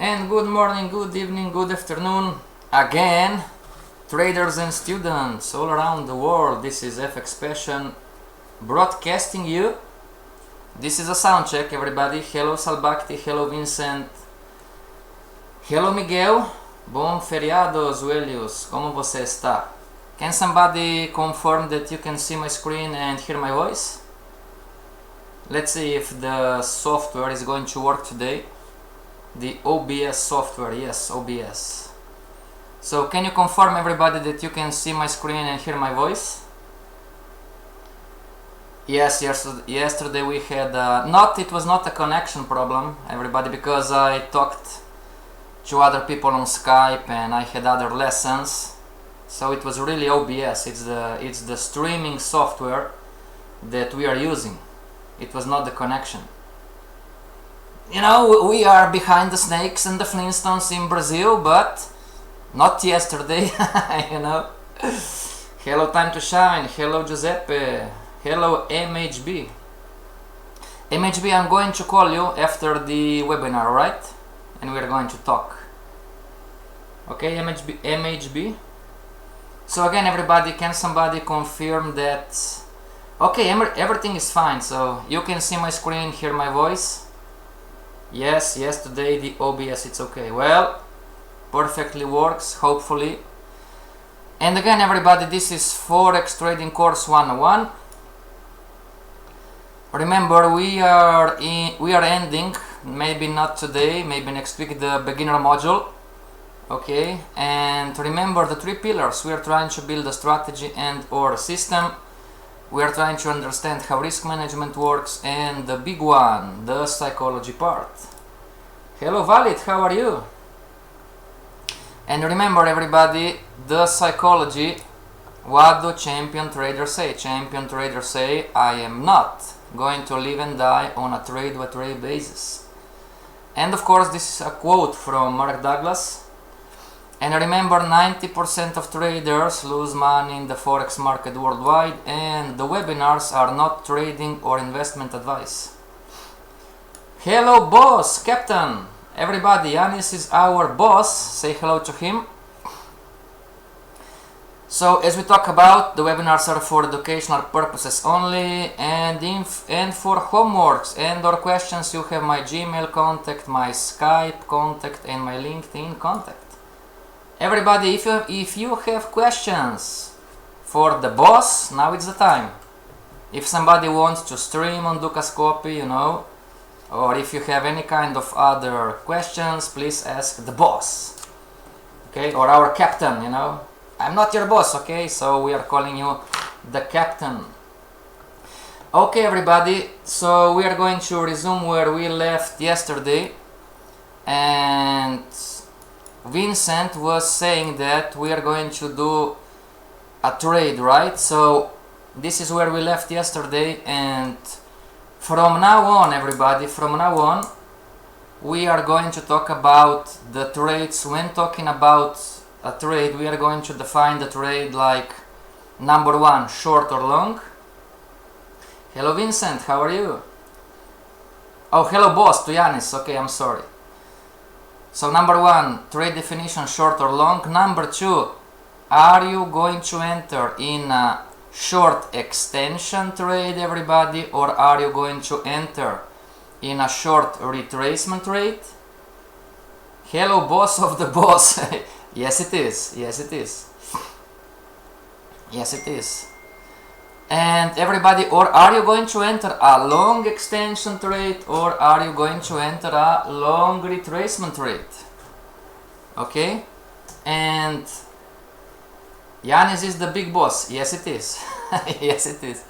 And good morning, good evening, good afternoon again, traders and students all around the world. This is FXPassion broadcasting you. This is a sound check, everybody. Hello Salbakti, hello Vincent, hello Miguel. Bom feriado, Zuelius. Como você está? Can somebody confirm that you can see my screen and hear my voice? Let's see if the software is going to work today. The OBS software, yes, OBS. So can you confirm, everybody, that you can see my screen and hear my voice? Yes, yesterday we had it was not a connection problem, everybody, because I talked to other people on Skype and I had other lessons. So it was really OBS. It's the streaming software that we are using. It was not the connection. You know, we are behind the snakes and the Flintstones in Brazil, but not yesterday. You know. Hello, Time to Shine. Hello, Giuseppe. Hello, MHB. MHB, I'm going to call you after the webinar, right? And we're going to talk. Okay, MHB. So again, everybody, can somebody confirm that? Okay, everything is fine. So you can see my screen, hear my voice. Yes, today the OBS, it's okay. Well, perfectly works, hopefully. And again, everybody, this is Forex Trading Course 101. Remember, we are ending, maybe not today, maybe next week, the beginner module. Okay, and remember the three pillars. We are trying to build a strategy and or system. We are trying to understand how risk management works, and the big one, the psychology part. Hello Valid, how are you? And remember, everybody, the psychology. What do champion traders say? Champion traders say, I am not going to live and die on a trade-by-trade basis. And of course, this is a quote from Mark Douglas. And remember, 90% of traders lose money in the Forex market worldwide, and the webinars are not trading or investment advice. Hello boss, captain. Everybody, Yanis is our boss. Say hello to him. So as we talk about, the webinars are for educational purposes only, and for homeworks and or questions, you have my Gmail contact, my Skype contact, and my LinkedIn contact. Everybody, if you have questions for the boss, now it's the time. If somebody wants to stream on Dukascopy, you know, or if you have any kind of other questions, please ask the boss, okay, or our captain, you know. I'm not your boss, okay, so we are calling you the captain. Okay, everybody, so we are going to resume where we left yesterday, and Vincent was saying that we are going to do a trade, right? So this is where we left yesterday, and from now on, everybody, from now on, we are going to talk about the trades. When talking about a trade, we are going to define the trade like number one, short or long. Hello Vincent, how are you? Oh, hello boss, to Yanis. Okay, I'm sorry. So number one, trade definition, short or long. Number two, are you going to enter in a short extension trade, everybody, or are you going to enter in a short retracement trade? Hello boss of the boss. Yes it is, yes it is. Yes it is. And everybody, or are you going to enter a long extension trade, or are you going to enter a long retracement trade? Okay? And Yanis is the big boss. Yes it is. Yes it is.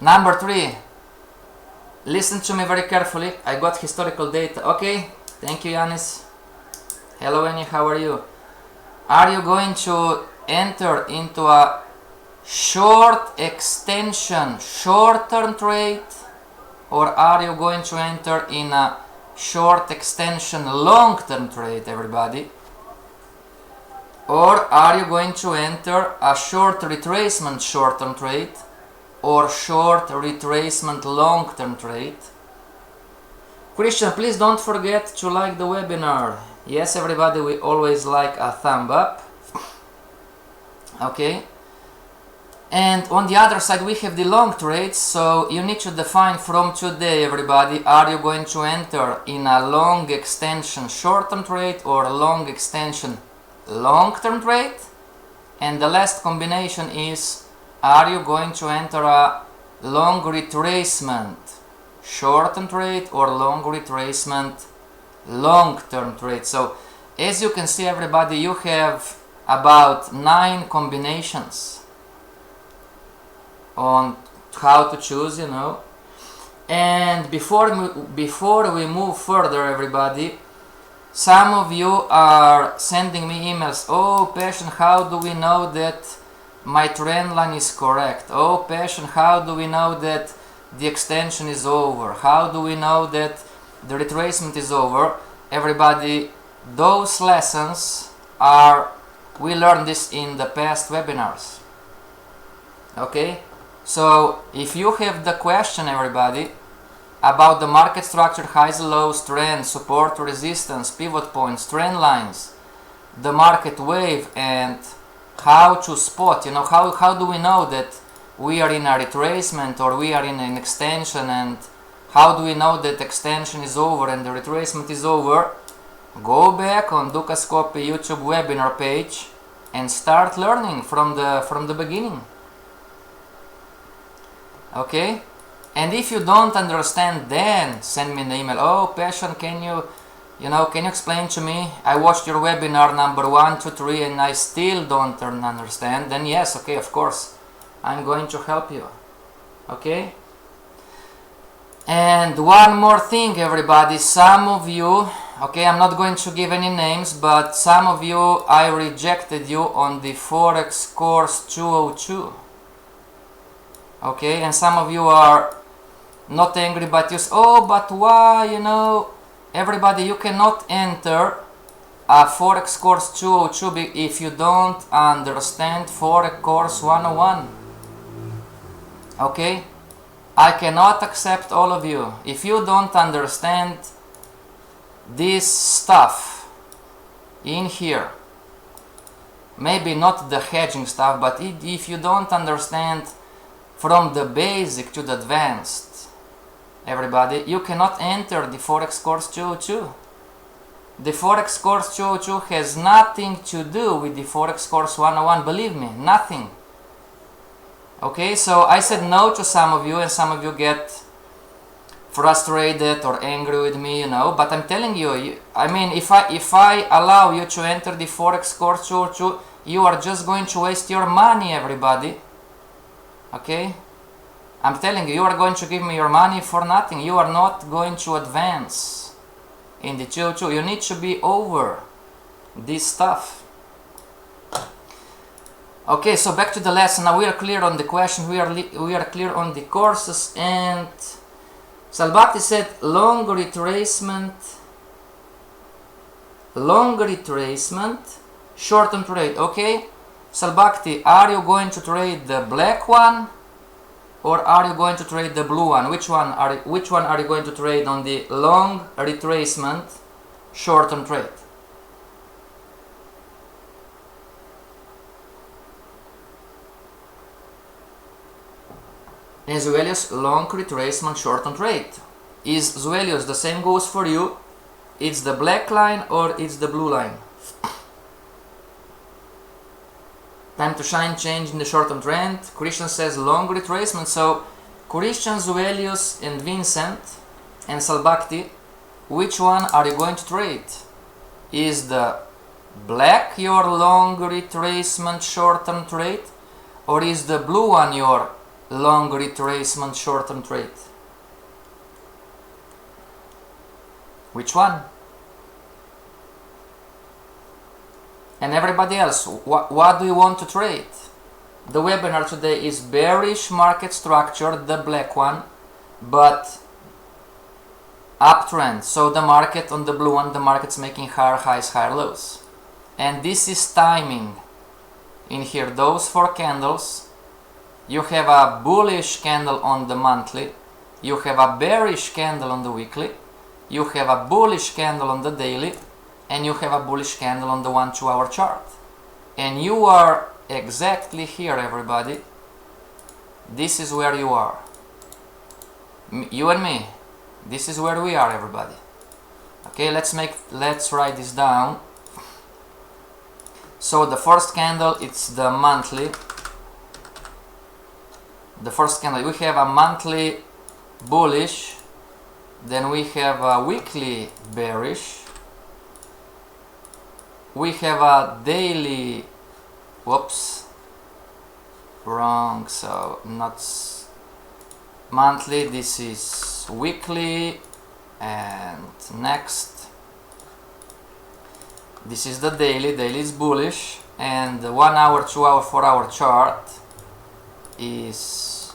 Number three, listen to me very carefully. I got historical data. Okay, thank you Yanis. Hello Annie, how are you? Are you going to enter into a short extension short-term trade, or are you going to enter in a short extension long-term trade, everybody? Or are you going to enter a short retracement short-term trade, or short retracement long-term trade? Christian, please don't forget to like the webinar. Yes, everybody, we always like a thumb up. Okay. And on the other side we have the long trades, so you need to define from today, everybody, are you going to enter in a long extension short-term trade or long extension long-term trade? And the last combination is, are you going to enter a long retracement short-term trade or long retracement long-term trade? So as you can see, everybody, you have about 9 combinations on how to choose, you know. And before we move further, everybody, some of you are sending me emails. Oh, Passion, how do we know that my trend line is correct? Oh, Passion, how do we know that the extension is over? How do we know that the retracement is over? Everybody, those lessons are, we learned this in the past webinars. Okay? So if you have the question, everybody, about the market structure, highs and lows, trend, support, resistance, pivot points, trend lines, the market wave, and how to spot, you know, how do we know that we are in a retracement or we are in an extension, and how do we know that extension is over and the retracement is over? Go back on Ducascopy YouTube webinar page and start learning from the beginning. Okay? And if you don't understand, then send me an email. Oh, Passion, can you explain to me? I watched your webinar number 1, 2, 3 and I still don't understand. Then yes, okay, of course, I'm going to help you. Okay? And one more thing, everybody, some of you, okay, I'm not going to give any names, but some of you, I rejected you on the Forex course 202. Okay, and some of you are not angry, but you say, oh, but why, you know, everybody, you cannot enter a Forex course 202 if you don't understand Forex course 101. Okay, I cannot accept all of you if you don't understand this stuff in here. Maybe not the hedging stuff, but if you don't understand from the basic to the advanced, everybody, you cannot enter the Forex course 202. The Forex course 202 has nothing to do with the Forex course 101, believe me, nothing. Okay, so I said no to some of you, and some of you get frustrated or angry with me, you know, but I'm telling you, I mean, if I allow you to enter the Forex course 202, you are just going to waste your money, everybody. Okay, I'm telling you, you are going to give me your money for nothing. You are not going to advance in the 202. You need to be over this stuff. Okay, so back to the lesson. Now we are clear on the question. We are clear on the courses. And Salbati said long retracement, short-term trade. Okay. Salbakti, are you going to trade the black one or are you going to trade the blue one? Which one are you going to trade on the long retracement short-term trade? And Zuelius, long retracement short-term trade. Is Zuelius, the same goes for you? It's the black line or it's the blue line? Time to shine, change in the short-term trend. Christian says long retracement. So Christian, Zuelius and Vincent and Salbakti, which one are you going to trade? Is the black your long retracement short-term trade, or is the blue one your long retracement short-term trade? Which one? And everybody else, what do you want to trade? The webinar today is bearish market structure, the black one, but uptrend. So the market on the blue one, the market's making higher highs, higher lows. And this is timing. In here, those 4 candles, you have a bullish candle on the monthly, you have a bearish candle on the weekly, you have a bullish candle on the daily, and you have a bullish candle on the 1-2 hour chart. And you are exactly here, everybody. This is where you are. You and me. This is where we are, everybody. Okay, let's write this down. So the first candle, it's the monthly. The first candle, we have a monthly bullish, then we have a weekly bearish, we have a daily, whoops, wrong, so not monthly, this is weekly, and next, this is the daily, daily is bullish, and the 1 hour, 2 hour, 4 hour chart is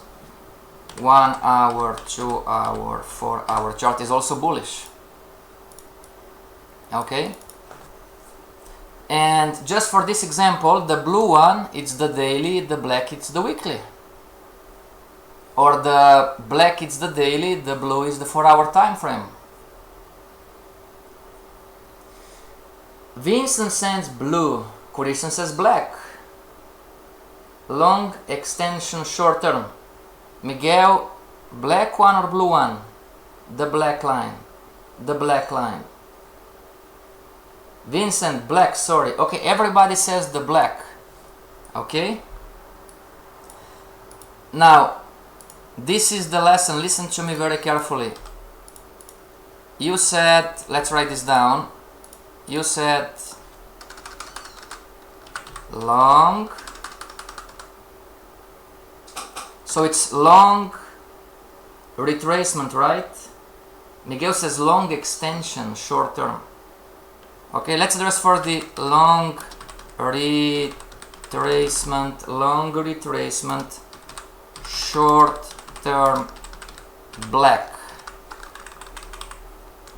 1 hour, 2 hour, 4 hour chart is also bullish. Okay, and just for this example, the blue one it's the daily, the black it's the weekly, or the black it's the daily, the blue is the 4 hour time frame. Vincent sends blue, Christian says black. Long, extension, short term. Miguel, black one or blue one? The black line. The black line. Vincent, black, sorry. Okay, everybody says the black. Okay? Now, this is the lesson. Listen to me very carefully. You said, let's write this down. You said long. So it's long retracement, right? Miguel says long extension, short term. Okay, let's address for the long retracement, short term, black.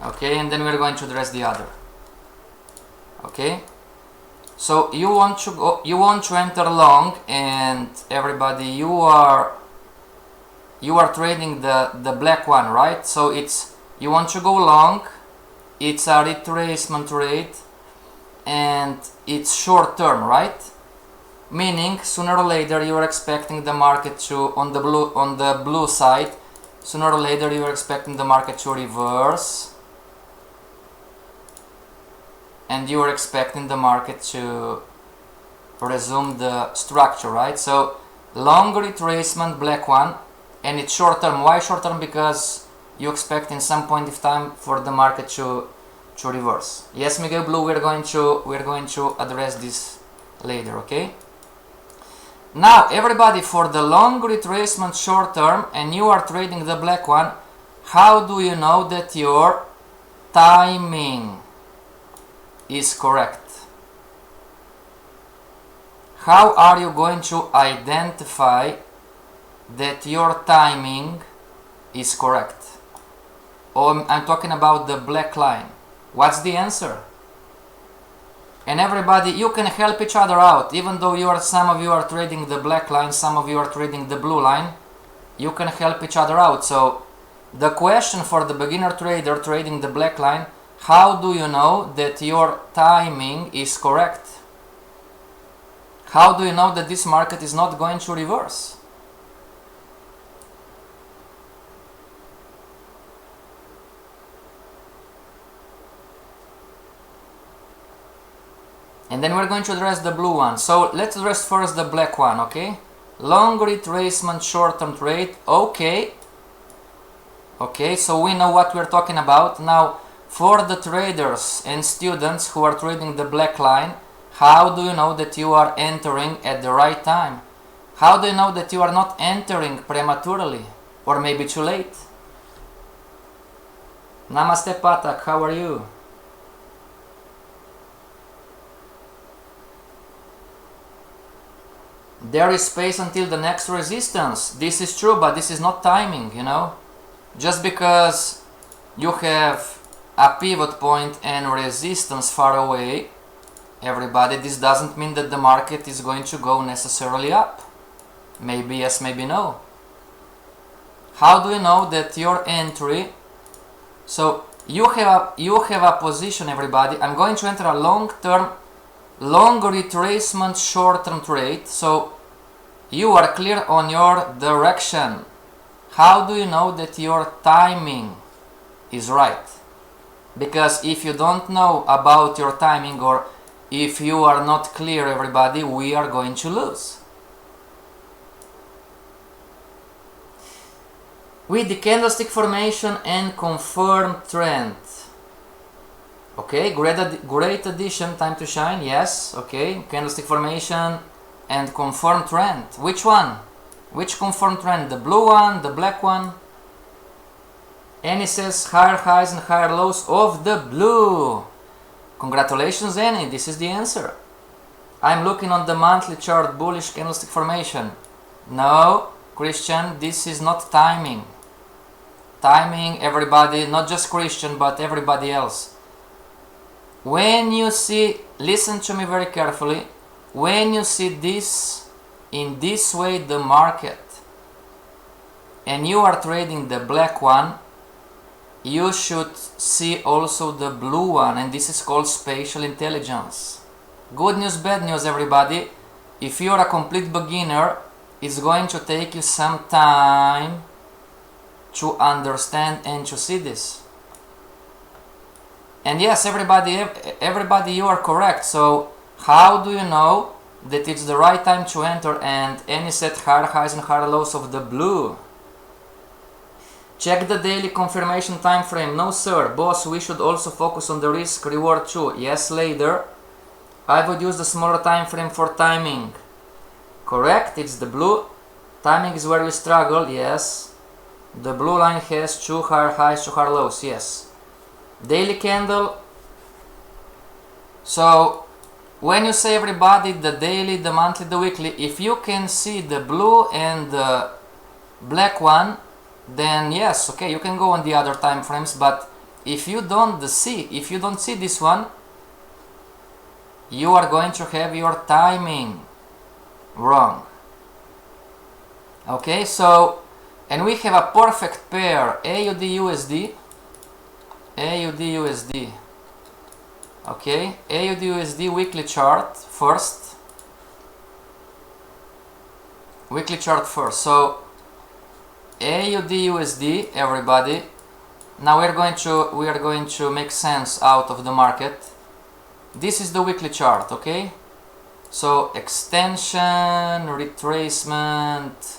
Okay, and then we're going to address the other. Okay, so you want to enter long, and everybody, you are trading the black one, right? So it's, you want to go long, it's a retracement rate, and it's short term, right? Meaning sooner or later you are expecting the market to, on the blue side, sooner or later you are expecting the market to reverse, and you are expecting the market to resume the structure, right? So long retracement, black one, and it's short term. Why short term? Because you expect in some point of time for the market to reverse. Yes, Miguel Blue, we're going to address this later, okay? Now everybody, for the long retracement short term, and you are trading the black one, how do you know that your timing is correct? How are you going to identify that your timing is correct? I'm talking about the black line. What's the answer? And everybody, you can help each other out. Even though some of you are trading the black line, some of you are trading the blue line, you can help each other out. So the question for the beginner trader trading the black line, how do you know that your timing is correct? How do you know that this market is not going to reverse? And then we're going to address the blue one. So let's address first the black one, okay? Long retracement, short-term trade, okay. Okay, so we know what we're talking about. Now, for the traders and students who are trading the black line, how do you know that you are entering at the right time? How do you know that you are not entering prematurely or maybe too late? Namaste Patak, how are you? There is space until the next resistance. This is true, but this is not timing, you know. Just because you have a pivot point and resistance far away, everybody, this doesn't mean that the market is going to go necessarily up. Maybe yes, maybe no. How do you know that your entry, so you have a position, everybody. I'm going to enter a long retracement short-term trade, so you are clear on your direction. How do you know that your timing is right? Because if you don't know about your timing, or if you are not clear, everybody, we are going to lose. With the candlestick formation and confirmed trend. Okay, great addition, time to shine, yes, okay, candlestick formation and confirmed trend. Which one? Which confirmed trend? The blue one, the black one? Annie says higher highs and higher lows of the blue. Congratulations, Annie, this is the answer. I'm looking on the monthly chart, bullish candlestick formation. No, Christian, this is not timing. Timing, everybody, not just Christian, but everybody else. When you see, listen to me very carefully, when you see this, in this way, the market, and you are trading the black one, you should see also the blue one, and this is called spatial intelligence. Good news, bad news, everybody. If you are a complete beginner, it's going to take you some time to understand and to see this. And yes, everybody, you are correct. So how do you know that it's the right time to enter? And Annie said higher highs and higher lows of the blue. Check the daily confirmation time frame. No sir, boss, we should also focus on the risk reward too. Yes, later. I would use the smaller time frame for timing. Correct, it's the blue. Timing is where we struggle, yes. The blue line has 2 higher highs, 2 higher lows, yes. Daily candle. So when you say, everybody, the daily, the monthly, the weekly, if you can see the blue and the black one, then yes, okay, you can go on the other time frames. But if you don't see this one, you are going to have your timing wrong. Okay, so, and we have a perfect pair, AUD USD. Okay, AUD USD weekly chart first. Weekly chart first. So AUD USD, everybody. Now we are going to make sense out of the market. This is the weekly chart, okay? So extension, retracement.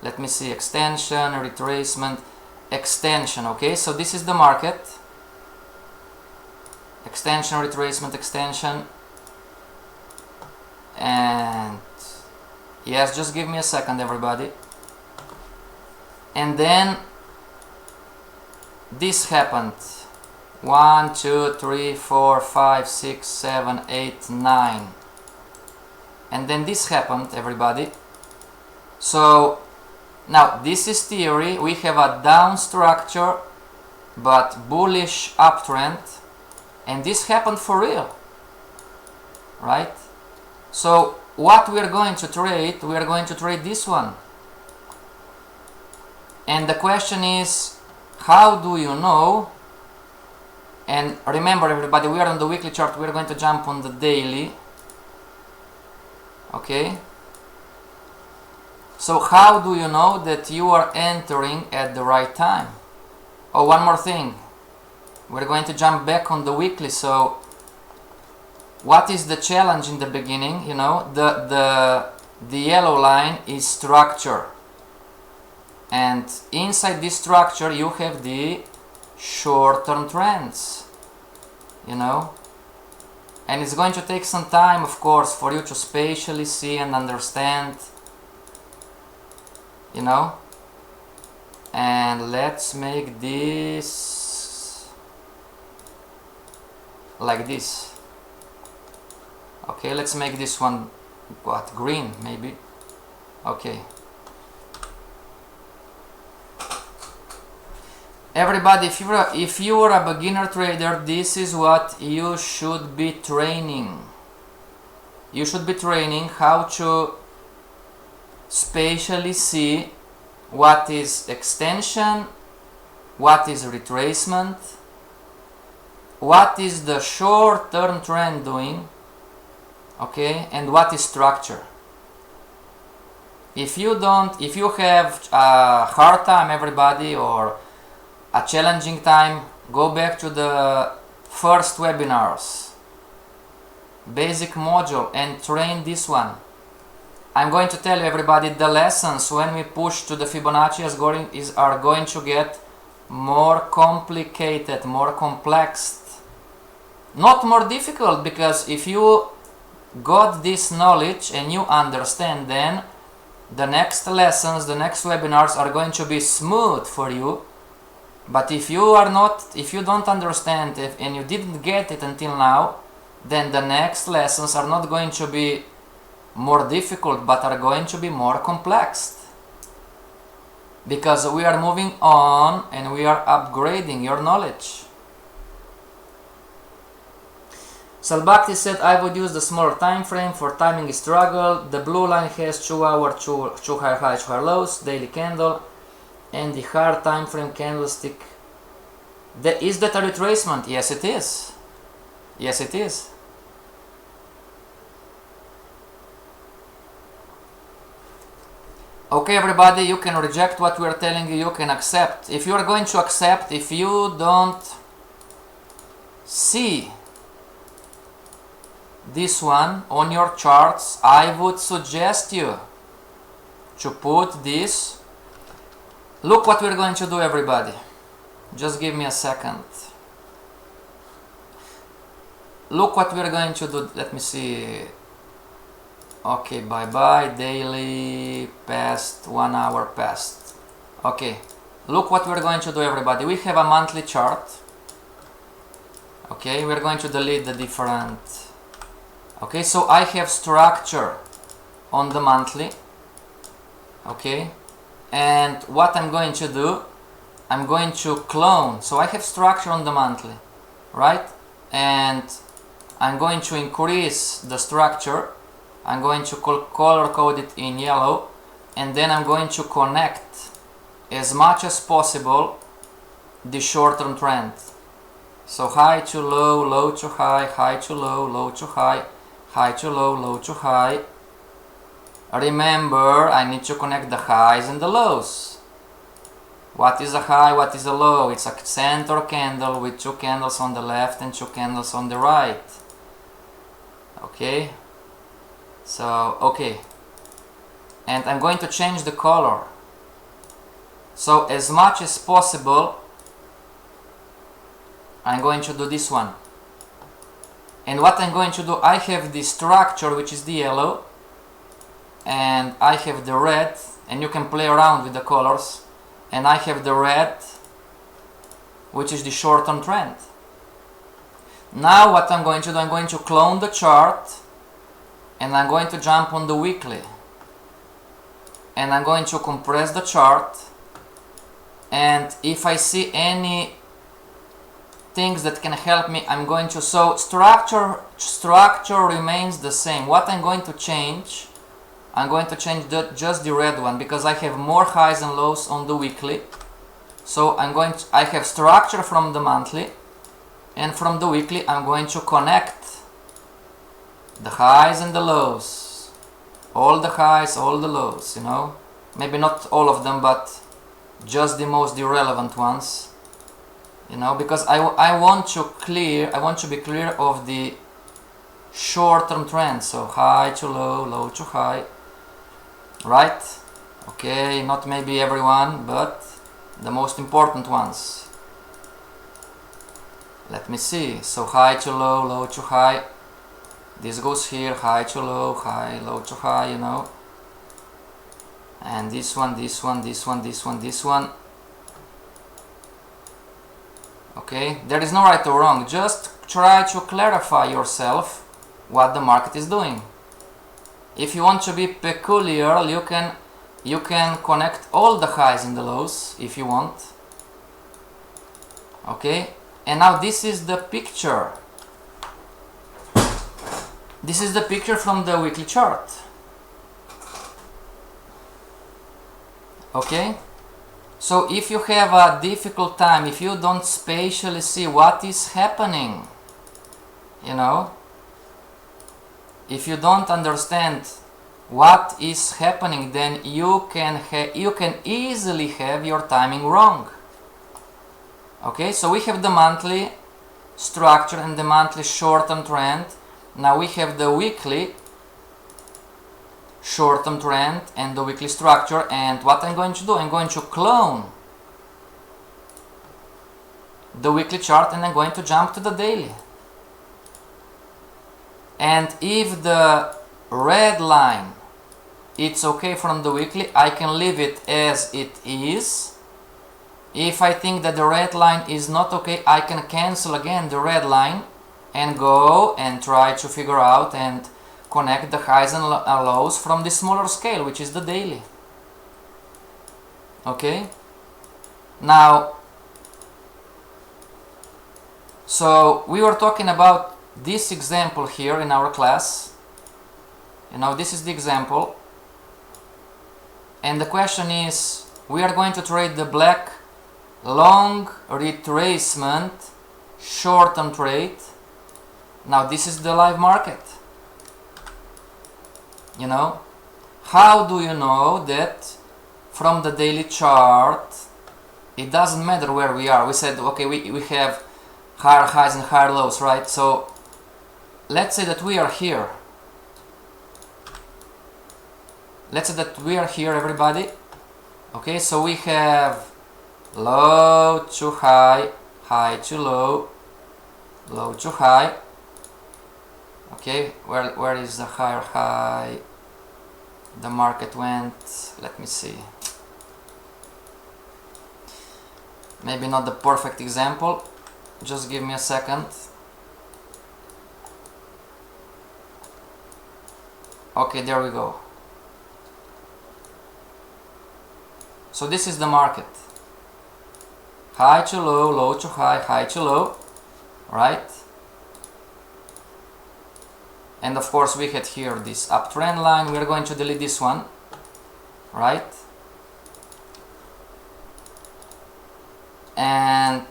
Let me see, extension, retracement, extension, okay? So this is the market. Extension, retracement, extension. And yes, just give me a second, everybody. And then this happened. 1, 2, 3, 4, 5, 6, 7, 8, 9. And then this happened, everybody. So now this is theory. We have a down structure but bullish uptrend, and this happened for real, right? So what we are going to trade, we are going to trade this one. And the question is, how do you know? And remember, everybody, we are on the weekly chart. We are going to jump on the daily. Okay, so how do you know that you are entering at the right time? Oh, one more thing, we're going to jump back on the weekly. So what is the challenge in the beginning? You know, the yellow line is structure, and inside this structure you have the short-term trends, you know. And it's going to take some time, of course, for you to spatially see and understand, you know. And let's make this like this. Okay, let's make this one, what, green maybe. Okay. Everybody, if you are a beginner trader, this is what you should be training. You should be training how to spatially see what is extension, what is retracement, what is the short-term trend doing, okay, and what is structure. If you have a hard time, everybody, or a challenging time, go back to the first webinars, basic module, and train this one. I'm going to tell you, everybody, the lessons when we push to the Fibonacci are going to get more complicated, more complex, not more difficult, because if you got this knowledge and you understand, then the next lessons, the next webinars are going to be smooth for you. But if you don't understand it and you didn't get it until now, then the next lessons are not going to be more difficult, but are going to be more complex. Because we are moving on and we are upgrading your knowledge. Salbakti said, I would use the smaller time frame for timing struggle. The blue line has 2 hour, 2 higher highs, 2 higher lows, daily candle, and the hard time frame candlestick. Is that a retracement? Yes, it is. Yes, it is. Okay, everybody, you can reject what we are telling you, you can accept. If you are going to accept, if you don't see this one on your charts, I would suggest you to put this. Look what we're going to do, everybody. Just give me a second. Look what we're going to do. Let me see. Okay, bye-bye. Daily past, 1 hour past. Okay, look what we're going to do, everybody. We have a monthly chart. Okay, we're going to delete the different. Okay, so I have structure on the monthly. Okay, and what I'm going to do, I'm going to clone. So I have structure on the monthly, right? And I'm going to increase the structure. I'm going to color code it in yellow, and then I'm going to connect as much as possible the short-term trend. So high to low, low to high, high to low, low to high, high to low, low to high. Remember, I need to connect the highs and the lows. What is a high, what is a low? It's a center candle with 2 candles on the left and 2 candles on the right. Okay? So, okay. And I'm going to change the color. So, as much as possible, I'm going to do this one. And what I'm going to do, I have the structure, which is the yellow, and I have the red, and you can play around with the colors, and I have the red, which is the short-term trend. Now what I'm going to do, I'm going to clone the chart, and I'm going to jump on the weekly, and I'm going to compress the chart, and if I see any things that can help me, I'm going to, so structure remains the same. What I'm going to change, I'm going to change just the red one, because I have more highs and lows on the weekly. So I have structure from the monthly, and from the weekly I'm going to connect the highs and the lows, all the highs, all the lows, you know, maybe not all of them, but just the most irrelevant ones, you know, because I want to be clear of the short-term trend. So high to low, low to high, right? Okay, not maybe everyone, but the most important ones. Let me see. So high to low, low to high. This goes here, high to low, low to high, you know. And this one, this one, this one, this one, this one. Okay, there is no right or wrong. Just try to clarify yourself what the market is doing. If you want to be peculiar, you can connect all the highs and the lows if you want. Okay, and now this is the picture. This is the picture from the weekly chart. Okay, So if you have a difficult time, if you don't spatially see what is happening, you know, if you don't understand what is happening, then you can easily have your timing wrong. Okay, so we have the monthly structure and the monthly short-term trend. Now we have the weekly short-term trend and the weekly structure, and what I'm going to do, I'm going to clone the weekly chart and I'm going to jump to the daily. And if the red line it's okay from the weekly, I can leave it as it is. If I think that the red line is not okay, I can cancel again the red line and go and try to figure out and connect the highs and lows from the smaller scale, which is the daily. Okay, now, so we were talking about this example here in our class. You know, this is the example, and the question is, we are going to trade the black long retracement short-term trade. Now this is the live market. You know, how do you know that from the daily chart it doesn't matter where we are? We said, okay, we have higher highs and higher lows, right? So let's say that we are here. Let's say that we are here, everybody. Okay, so we have low to high, high to low, low to high. Okay, where is the higher high? The market went, let me see. Maybe not the perfect example. Just give me a second. Okay, there we go. So this is the market. High to low, low to high, high to low, right? And of course we had here this uptrend line. We are going to delete this one, right? And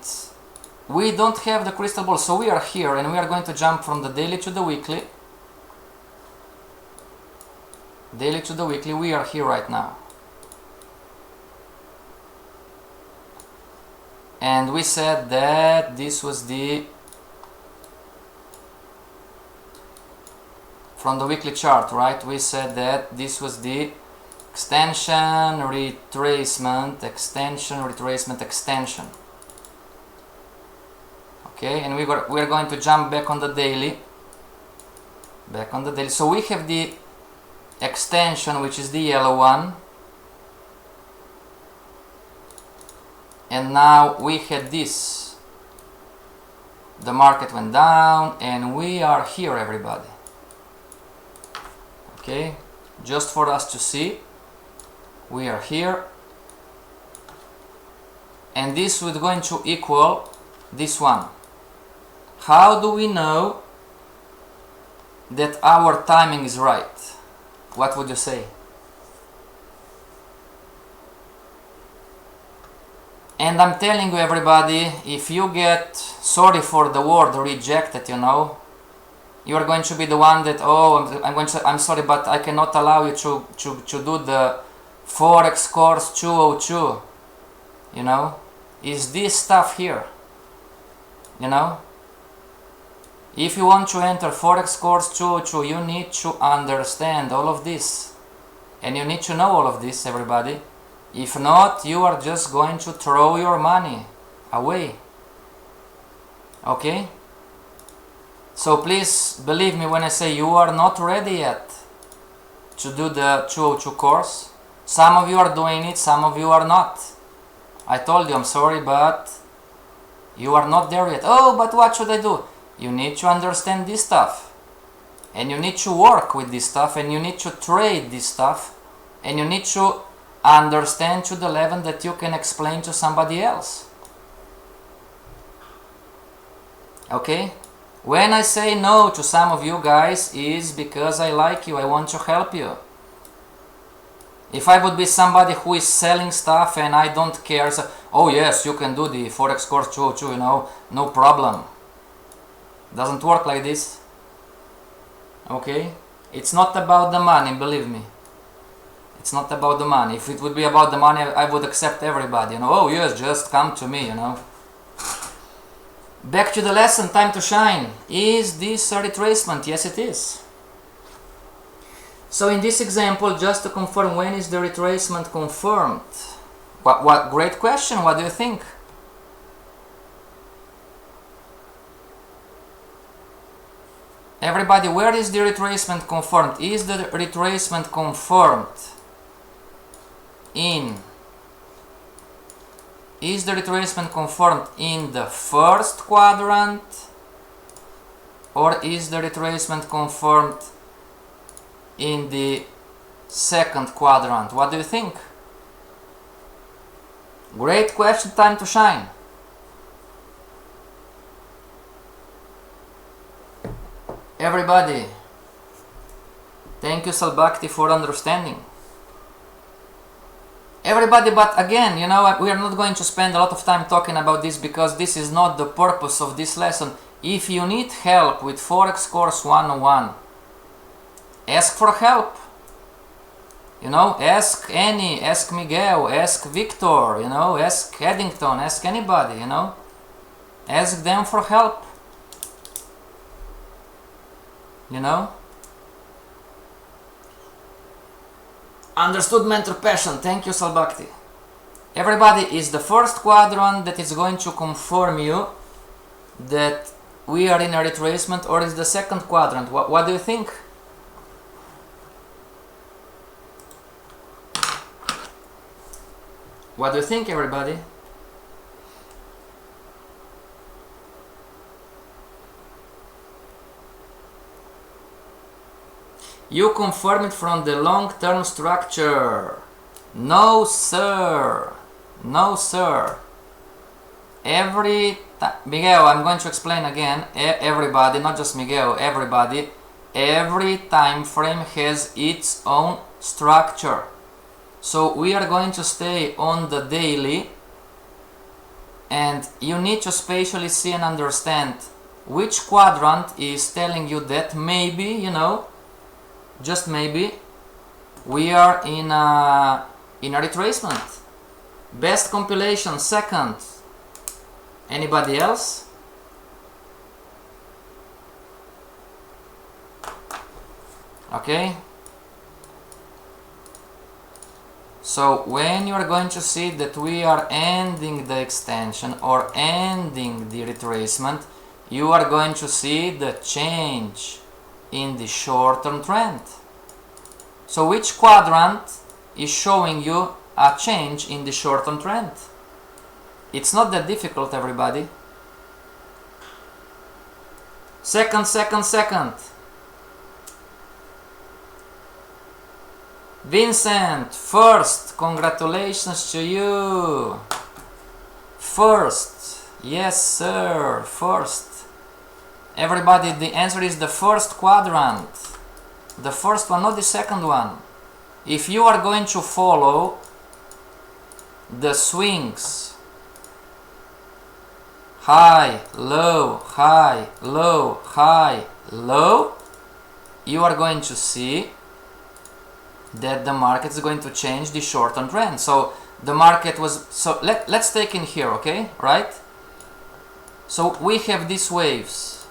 we don't have the crystal ball, so we are here and we are going to jump from the daily to the weekly. Daily to the weekly, we are here right now. And we said that this was the, from the weekly chart, right? We said that this was the extension, retracement, extension, retracement, extension. Okay, and we are going to jump back on the daily. Back on the daily. So we have the extension, which is the yellow one. And now we had this. The market went down and we are here, everybody. Okay, just for us to see, we are here, and this would going to equal this one. How do we know that our timing is right? What would you say? And I'm telling you, everybody, if you get, sorry for the word, rejected, you know, you are going to be the one that, oh, I'm sorry, but I cannot allow you to do the Forex course 202, you know, is this stuff here, you know. If you want to enter Forex course 202, you need to understand all of this, and you need to know all of this, everybody. If not, you are just going to throw your money away, okay? So please believe me when I say you are not ready yet to do the 202 course. Some of you are doing it, some of you are not. I told you, I'm sorry, but you are not there yet. Oh, but what should I do? You need to understand this stuff. And you need to work with this stuff, and you need to trade this stuff, and you need to understand to the level that you can explain to somebody else. Okay? When I say no to some of you guys is because I like you, I want to help you. If I would be somebody who is selling stuff and I don't care, so, oh yes, you can do the forex course too, you know, no problem. Doesn't work like this. Okay, it's not about the money, believe me. It's not about the money. If it would be about the money, I would accept everybody, you know. Oh yes, just come to me, you know. Back to the lesson, time to shine. Is this a retracement? Yes, it is. So in this example, just to confirm, when is the retracement confirmed? What great question. What do you think? Everybody, where is the retracement confirmed? Is the retracement confirmed in the first quadrant, or is the retracement confirmed in the second quadrant? What do you think? Great question, time to shine. Everybody, thank you Salbakti for understanding. Everybody, but again, you know, we are not going to spend a lot of time talking about this because this is not the purpose of this lesson. If you need help with Forex Course 101, ask for help. You know, ask Annie, ask Miguel, ask Victor, you know, ask Eddington, ask anybody, you know. Ask them for help. You know? Understood, mentor passion. Thank you, Salbakti. Everybody, is the first quadrant that is going to confirm you that we are in a retracement, or is the second quadrant? What do you think? What do you think, everybody? You confirm it from the long-term structure. No, sir. No, sir. Miguel, I'm going to explain again. Everybody, not just Miguel, everybody. Every time frame has its own structure. So we are going to stay on the daily, and you need to spatially see and understand which quadrant is telling you that maybe, you know, just maybe, we are in a retracement. Best compilation, second. Anybody else? Okay. So when you are going to see that we are ending the extension or ending the retracement, you are going to see the change in the short-term trend. So which quadrant is showing you a change in the short-term trend? It's not that difficult, everybody. Second. Vincent, first, congratulations to you. First, yes sir, first. Everybody, the answer is the first quadrant. The first one, not the second one. If you are going to follow the swings, high, low, high, low, high, low, you are going to see that the market is going to change the short-term trend. So the market was, so let's take in here, okay, right? So we have these waves,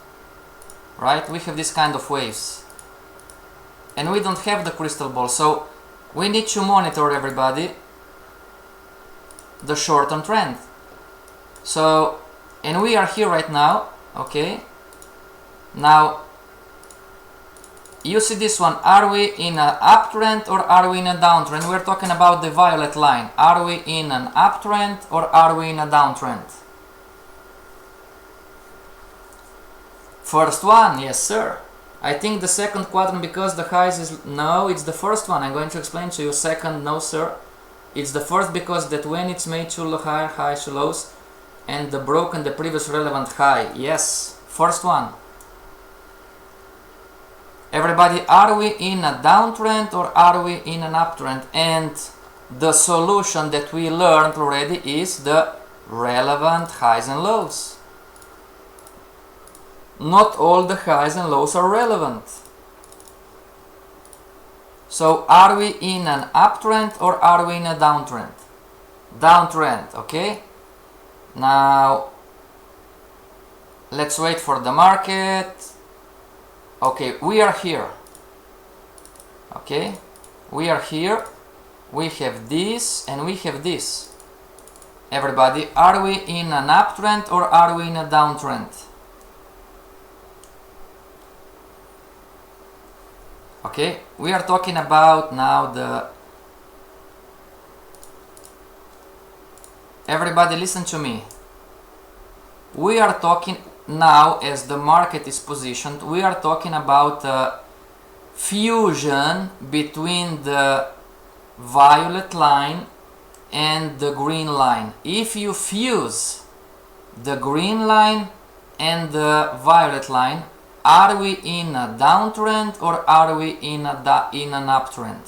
right? We have this kind of waves, and we don't have the crystal ball, so we need to monitor, everybody, the short-term trend. So, and we are here right now, okay? Now you see this one, are we in an uptrend or are we in a downtrend? We're talking about the violet line. Are we in an uptrend or are we in a downtrend? First one, yes sir. I think the second quadrant, because the highs is, no, it's the first one. I'm going to explain to you. Second, no sir. It's the first, because that when it's made to higher highs to lows and the broken the previous relevant high. Yes, first one. Everybody, are we in a downtrend or are we in an uptrend? And the solution that we learned already is the relevant highs and lows. Not all the highs and lows are relevant. So are we in an uptrend or are we in a downtrend? Downtrend, okay? Now let's wait for the market. Okay, we are here. Okay, we are here. We have this and we have this. Everybody, are we in an uptrend or are we in a downtrend? Okay, we are talking about now the... Everybody listen to me. We are talking now, as the market is positioned, we are talking about a fusion between the violet line and the green line. If you fuse the green line and the violet line, are we in a downtrend or are we in an uptrend?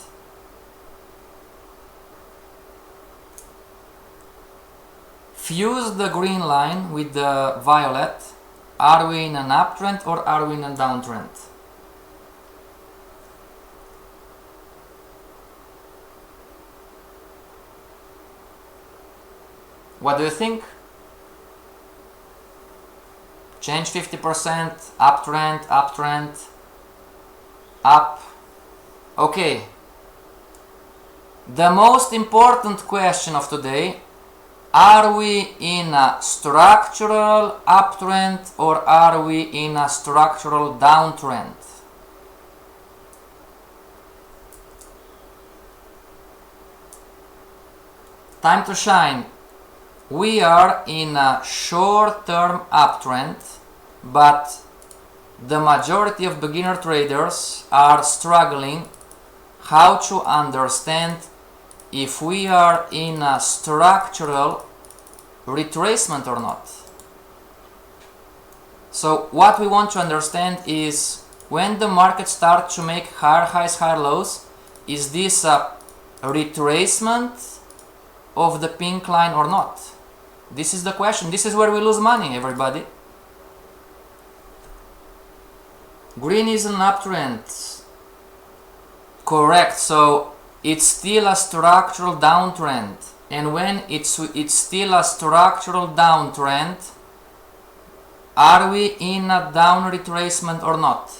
Fuse the green line with the violet. Are we in an uptrend or are we in a downtrend? What do you think? Change 50%, uptrend, uptrend, up. Okay. The most important question of today: are we in a structural uptrend or are we in a structural downtrend? Time to shine. We are in a short-term uptrend, but the majority of beginner traders are struggling how to understand if we are in a structural retracement or not. So what we want to understand is, when the market starts to make higher highs, higher lows, is this a retracement of the pink line or not? This is the question. This is where we lose money, everybody. Green is an uptrend. Correct. So it's still a structural downtrend, and when it's still a structural downtrend, are we in a down retracement or not?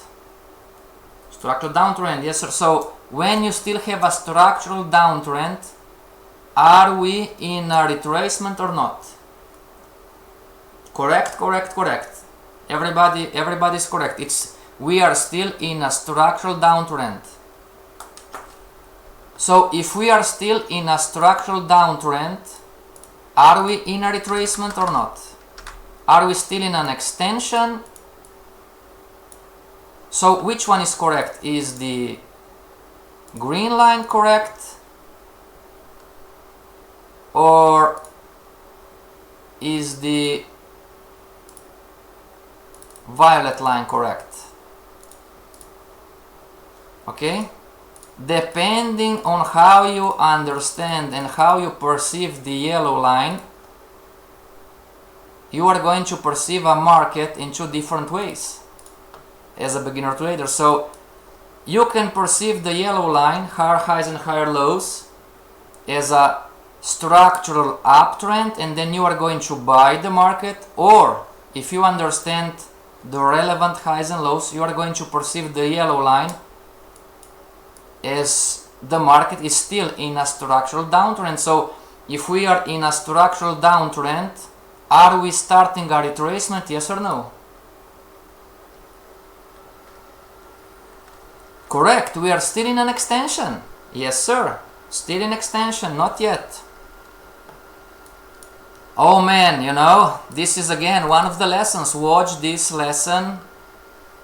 Structural downtrend, yes sir. So when you still have a structural downtrend, are we in a retracement or not? Correct, correct, correct. Everybody's correct. We are still in a structural downtrend. So if we are still in a structural downtrend, are we in a retracement or not? Are we still in an extension? So which one is correct? Is the green line correct? Or is the violet line correct? Okay? Depending on how you understand and how you perceive the yellow line, you are going to perceive a market in two different ways as a beginner trader. So you can perceive the yellow line, higher highs and higher lows, as a structural uptrend, and then you are going to buy the market. Or if you understand the relevant highs and lows, you are going to perceive the yellow line as the market is still in a structural downtrend. So if we are in a structural downtrend, are we starting a retracement, yes or no? Correct, we are still in an extension. Yes sir, still in extension, not yet. Oh man, you know, this is again one of the lessons. Watch this lesson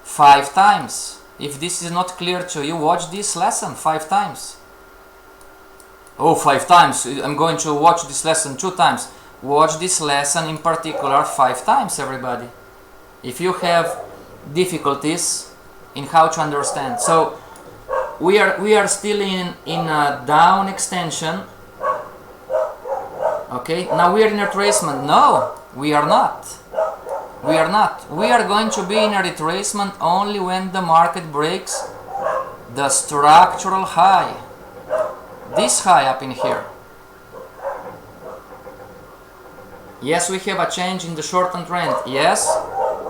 5 times. If this is not clear to you, watch this lesson 5 times. Oh, 5 times. I'm going to watch this lesson 2 times. Watch this lesson in particular 5 times, everybody. If you have difficulties in how to understand. So we are still in a down extension. Okay, now we are in a retracement. No, we are not. We are not. We are going to be in a retracement only when the market breaks the structural high. This high up in here. Yes, we have a change in the short-term trend. Yes,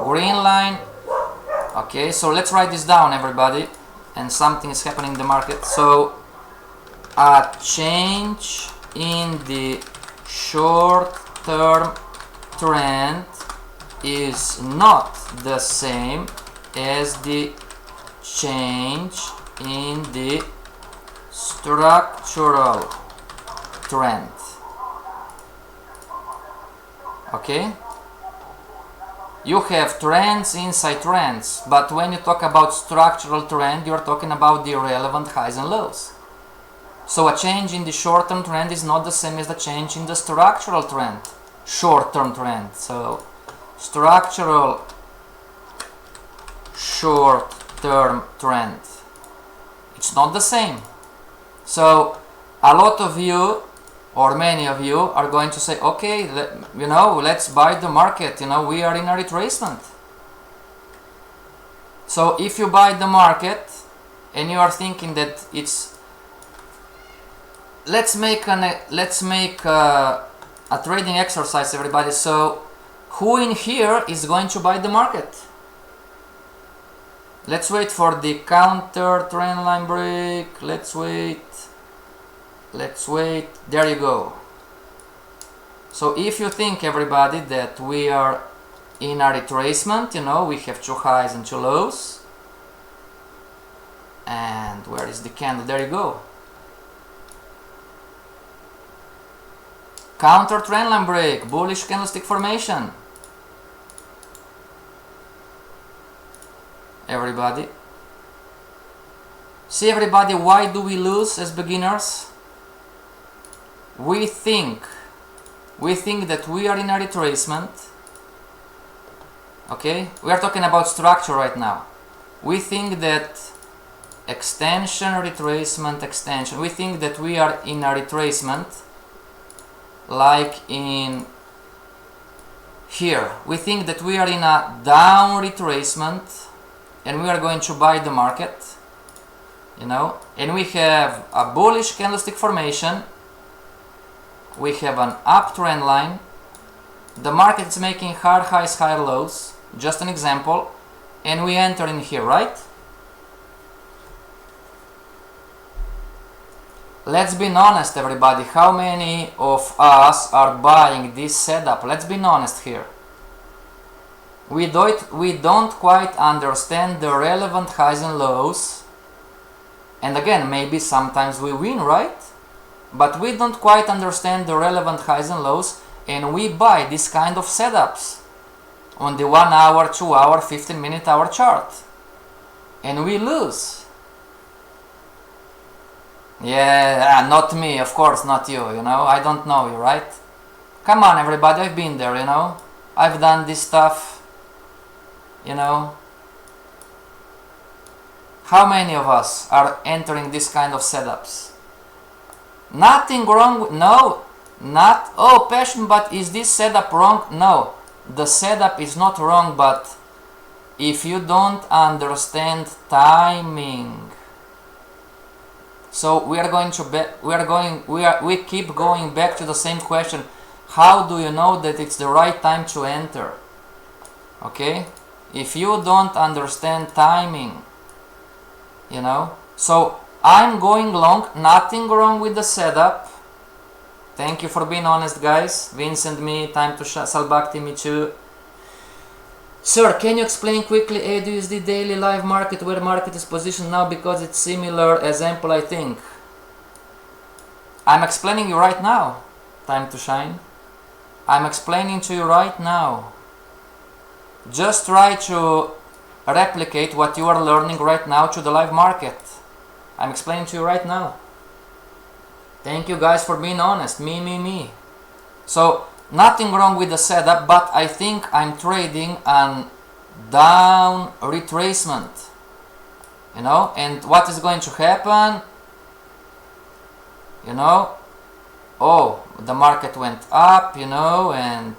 green line. Okay, so let's write this down, everybody. And something is happening in the market. So a change in the short-term trend is not the same as the change in the structural trend. Okay, you have trends inside trends, but when you talk about structural trend, you are talking about the relevant highs and lows. So a change in the short-term trend is not the same as the change in the structural trend, short-term trend. So structural short-term trend, it's not the same. So a lot of you, or many of you, are going to say, okay, let's buy the market, we are in a retracement. So if you buy the market and you are thinking that it's, let's make a trading exercise, everybody. So who in here is going to buy the market? Let's wait for the counter trend line break. Let's wait. There you go. So if you think, everybody, that we are in a retracement, we have two highs and two lows. And where is the candle? There you go. Counter trend line break, bullish candlestick formation. Everybody. See, everybody, why do we lose as beginners? We think that we are in a retracement. Okay, we are talking about structure right now. We think that extension, retracement, extension. We think that we are in a retracement, like in here. We think that we are in a down retracement, and we are going to buy the market. And we have a bullish candlestick formation. We have an uptrend line. The market is making higher highs, higher lows. Just an example. And we enter in here, right? Let's be honest, everybody. How many of us are buying this setup? Let's be honest here. We don't quite understand the relevant highs and lows. And again, maybe sometimes we win, right? But we don't quite understand the relevant highs and lows, and we buy this kind of setups on the 1 hour, 2 hour, 15-minute hour chart. And we lose. Yeah, not me, of course, not you, I don't know you, right? Come on, everybody, I've been there, I've done this stuff, How many of us are entering this kind of setups? Nothing wrong with, passion, but is this setup wrong? No, the setup is not wrong, but if you don't understand timing. So we keep going back to the same question. How do you know that it's the right time to enter? Okay, if you don't understand timing, so I'm going long, nothing wrong with the setup. Thank you for being honest, guys. Vincent, me, time to sell back to me too. Sir, can you explain quickly AUDUSD daily live market, where market is positioned now, because it's similar example, I think. I'm explaining you right now. Time to shine. I'm explaining to you right now. Just try to replicate what you are learning right now to the live market. I'm explaining to you right now. Thank you guys for being honest. Me. So nothing wrong with the setup, but I think I'm trading on down retracement. you know, and what is going to happen, you know, oh, the market went up, you know, and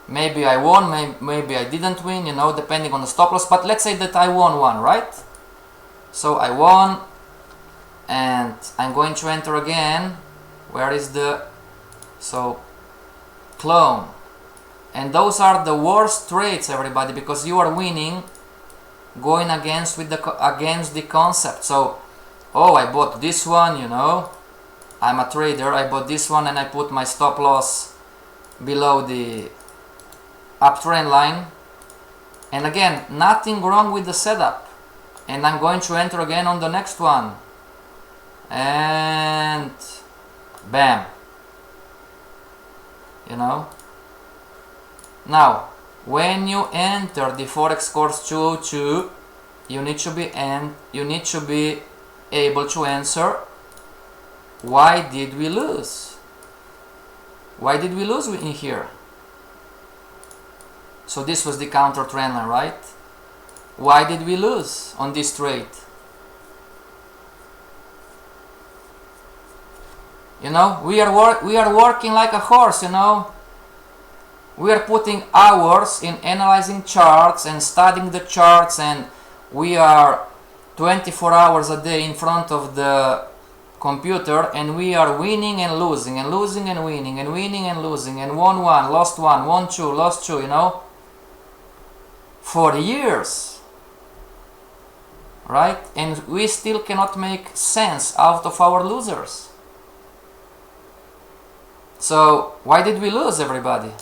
maybe I won, maybe I didn't win, you know, depending on the stop loss, but let's say that I won one, right? So I won, and I'm going to enter again. Where is the, so clone, and those are the worst trades, everybody, because you are winning going against the concept. So, oh, I bought this one, you know, I'm a trader, I bought this one and I put my stop loss below the uptrend line, and again, nothing wrong with the setup, and I'm going to enter again on the next one, and bam, you know. Now when you enter the Forex course 202, you need to be able to answer, why did we lose? Why did we lose in here? So this was the counter trend line, right? Why did we lose on this trade? You know, we are working like a horse, you know. We are putting hours in analyzing charts and studying the charts, and we are 24 hours a day in front of the computer, and we are winning and losing and losing and winning and winning and losing, and won one, lost one, won two, lost two, you know, for years, right? And we still cannot make sense out of our losers. So why did we lose, everybody?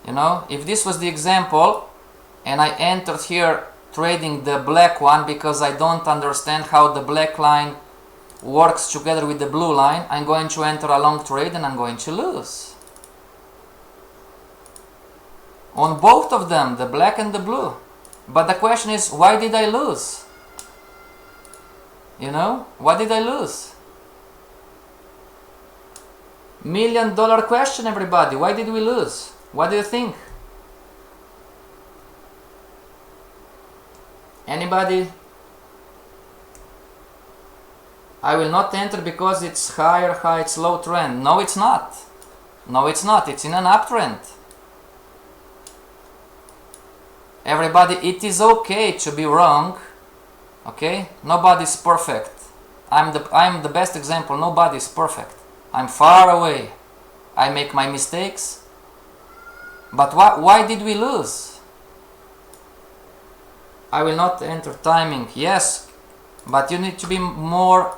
You know, if this was the example and I entered here trading the black one because I don't understand how the black line works together with the blue line, I'm going to enter a long trade and I'm going to lose. On both of them, the black and the blue. But the question is, why did I lose? You know, why did I lose? $1 million question, everybody. Why did we lose? What do you think? Anybody? I will not enter because it's higher high, it's low trend. No, it's not. No, it's not. It's in an uptrend. Everybody, it is okay to be wrong. Okay? Nobody's perfect. I'm the best example. Nobody's perfect. I'm far away. I make my mistakes. But why did we lose? I will not enter timing. Yes, but you need to be more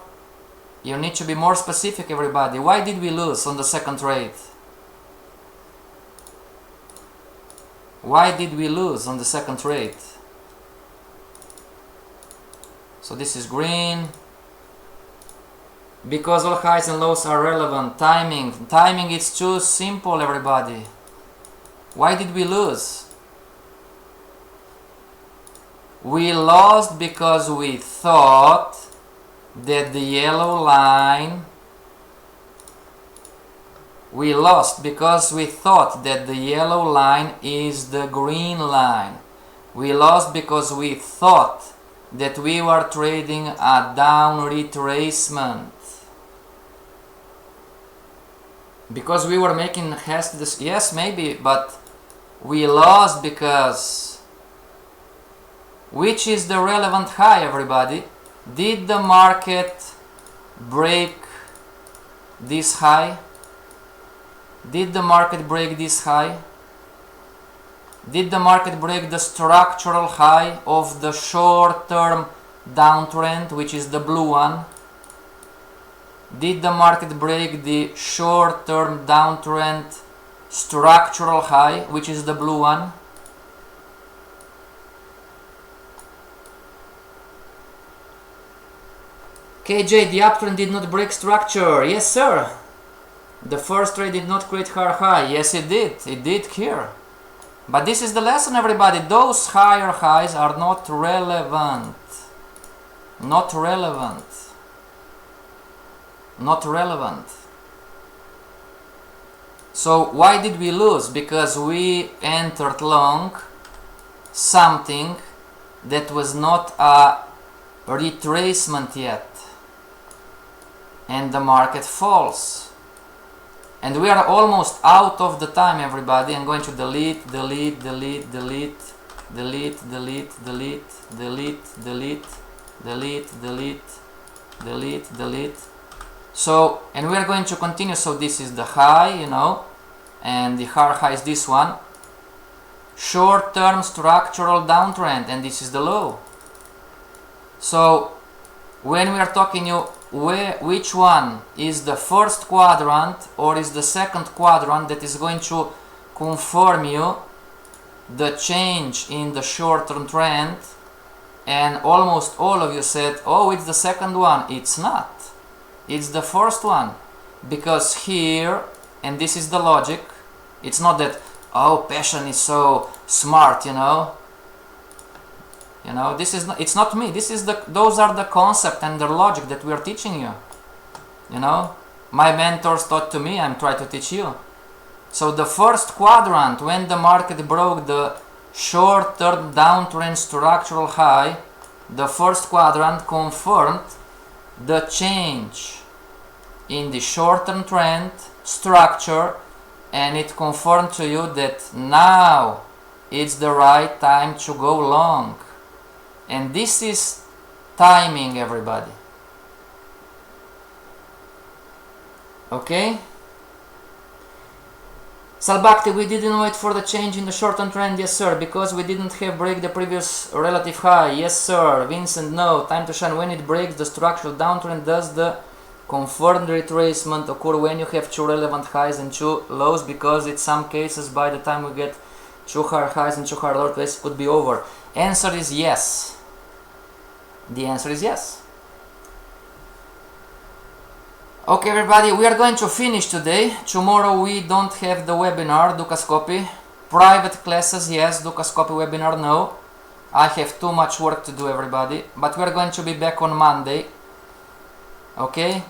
specific, everybody. Why did we lose on the second trade? Why did we lose on the second trade? So this is green. Because all highs and lows are relevant. Timing is too simple, everybody. Why did we lose? We lost because we thought that the yellow line, we lost because we thought that the yellow line is the green line. We lost because we thought that we were trading a down retracement. Because we were making this, yes, maybe, but we lost because, which is the relevant high, everybody? Did the market break this high? Did the market break this high? Did the market break the structural high of the short-term downtrend, which is the blue one? Did the market break the short-term downtrend structural high, which is the blue one? KJ, the uptrend did not break structure. Yes, sir. The first trade did not create higher high. Yes, it did. It did here. But this is the lesson, everybody. Those higher highs are not relevant. Not relevant. Not relevant. So why did we lose? Because we entered long something that was not a retracement yet, and the market falls. And we are almost out of the time, everybody. I'm going to delete, delete, delete, delete, delete, delete, delete, delete, delete, delete, delete, delete, delete. So, and we are going to continue. So this is the high, you know, and the hard high is this one. Short-term structural downtrend, and this is the low. So when we are talking you which one is the first quadrant or is the second quadrant that is going to confirm you the change in the short-term trend, and almost all of you said, oh, it's the second one. It's not. It's the first one, because here, and this is the logic, it's not that, oh, Passion is so smart, you know, this is not, it's not me, this is those are the concept and the logic that we are teaching you, my mentors taught to me, I'm trying to teach you. So the first quadrant, when the market broke the short-term downtrend structural high, the first quadrant confirmed the change in the short-term trend structure, and it confirmed to you that now it's the right time to go long. And this is timing, everybody. Okay? Salbakti, we didn't wait for the change in the short-term trend. Yes, sir, because we didn't have break the previous relative high. Yes, sir. Vincent, no. Time to shine. When it breaks the structural downtrend, does the confirmed retracement occur when you have two relevant highs and two lows? Because in some cases, by the time we get two higher highs and two higher lows, it could be over. Answer is yes. The answer is yes. Okay, everybody, we are going to finish today. Tomorrow we don't have the webinar, Dukascopy. Private classes, yes. Dukascopy webinar, no. I have too much work to do, everybody. But we are going to be back on Monday. Okay?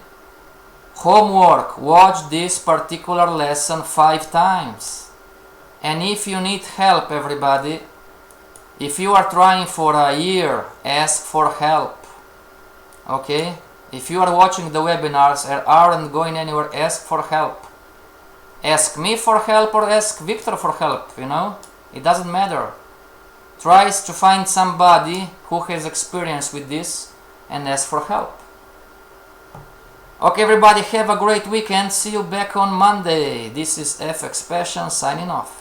Homework, watch this particular lesson 5 times. And if you need help, everybody, if you are trying for a year, ask for help. Okay? If you are watching the webinars and aren't going anywhere, ask for help. Ask me for help or ask Victor for help, It doesn't matter. Try to find somebody who has experience with this and ask for help. Okay, everybody, have a great weekend. See you back on Monday. This is FXPassion signing off.